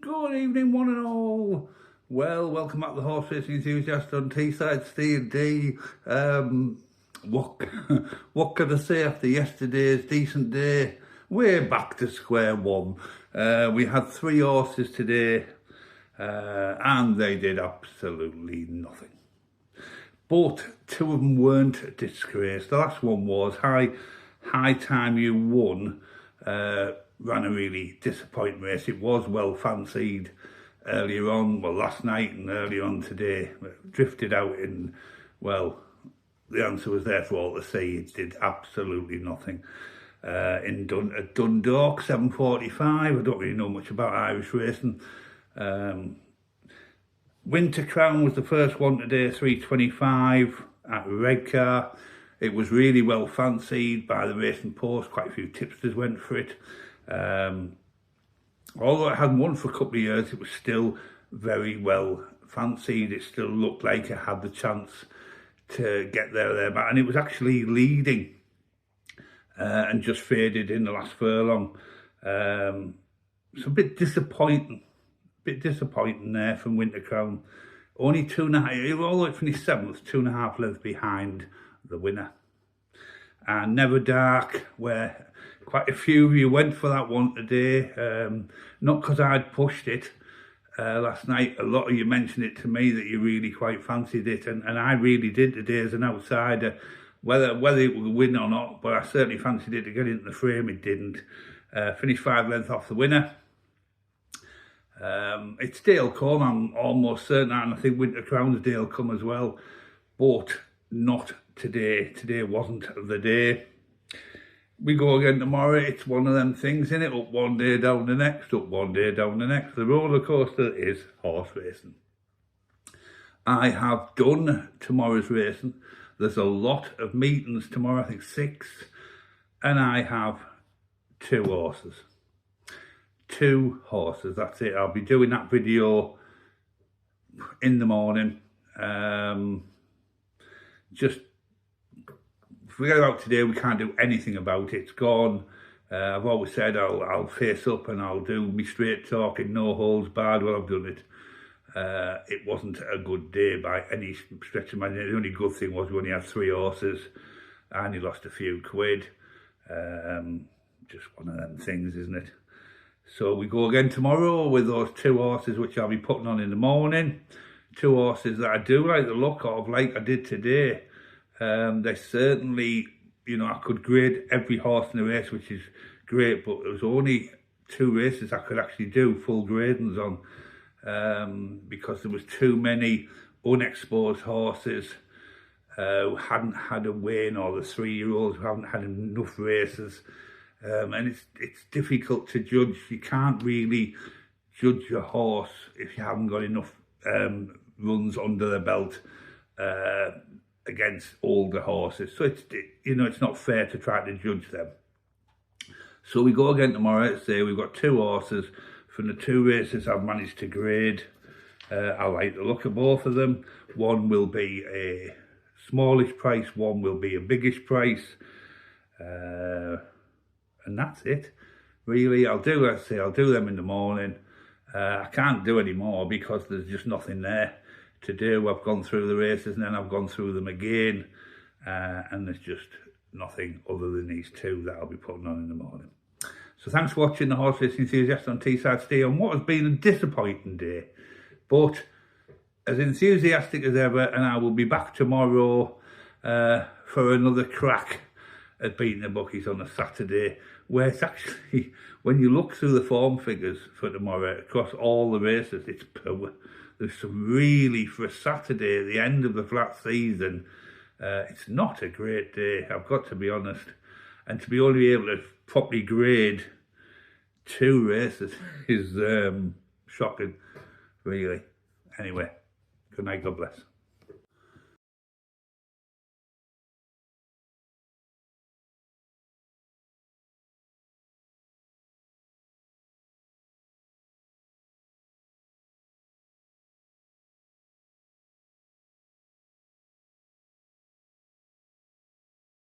Good evening, one and all. Well, welcome back to the Horse Racing Enthusiast on Teesside, Ste&Dee. What what can I say after yesterday's decent day? We're back to square one. We had 3 horses today, and they did absolutely nothing. But 2 of them weren't a disgrace. The last one was High Time You Won. Ran a really disappointing race. It was well fancied earlier on, well, last night and earlier on today. Drifted out in, well, the answer was there for all to see. It did absolutely nothing. At Dundalk, 7:45. I don't really know much about Irish racing. Winter Crown was the first one today, 3:25 at Redcar. It was really well fancied by the Racing Post. Quite a few tipsters went for it. Although it hadn't won for a couple of years, it was still very well fancied. It still looked like it had the chance to get there, and it was actually leading and just faded in the last furlong. It's a bit disappointing there from Winter Crown. Only 2.5, although it finished 7th, 2.5 lengths behind the winner. And Never Dark, where quite a few of you went for that one today, not because I'd pushed it last night. A lot of you mentioned it to me that you really quite fancied it, and I really did today as an outsider. Whether it would win or not, but I certainly fancied it to get into the frame. It didn't. Finished 5 lengths off the winner. It's Dale Come, I'm almost certain, and I think Winter Crown's Dale Come as well, but not today. Today wasn't the day. We go again tomorrow. It's one of them things, innit? Up one day, down the next, up one day, down the next. The roller coaster is horse racing. I have done tomorrow's racing. There's a lot of meetings tomorrow, I think 6, and I have 2 horses. 2 horses, that's it. I'll be doing that video in the morning. Just forget about today. We can't do anything about it. It's gone. I've always said I'll face up and I'll do me straight talking, no holds barred. Well, I've done it. It wasn't a good day by any stretch of my imagination. The only good thing was we only had 3 horses and he lost a few quid. Just one of them things, isn't it? So we go again tomorrow with those 2 horses which I'll be putting on in the morning. 2 horses that I do like the look of, like I did today. They certainly, I could grade every horse in the race, which is great, but there was only 2 races I could actually do full gradings on, because there was too many unexposed horses who hadn't had a win, or the 3-year-olds who haven't had enough races. And it's difficult to judge. You can't really judge your horse if you haven't got enough runs under the belt against older horses. So it's not fair to try to judge them. So we go again tomorrow. Let's say we've got 2 horses from the 2 races I've managed to grade. I like the look of both of them. One will be a smallish price, one will be a biggish price. And that's it, really. I'll do them in the morning. I can't do any more because there's just nothing there to do. I've gone through the races and then I've gone through them again, and there's just nothing other than these 2 that I'll be putting on in the morning. So thanks for watching the Horse Racing Enthusiast on Teesside Ste on what has been a disappointing day, but as enthusiastic as ever, and I will be back tomorrow for another crack at beating the bookies on a Saturday, where it's actually, when you look through the form figures for tomorrow across all the races, it's poor. There's some really, for a Saturday at the end of the flat season, it's not a great day, I've got to be honest. And to be only able to properly grade 2 races is shocking, really. Anyway, good night, God bless.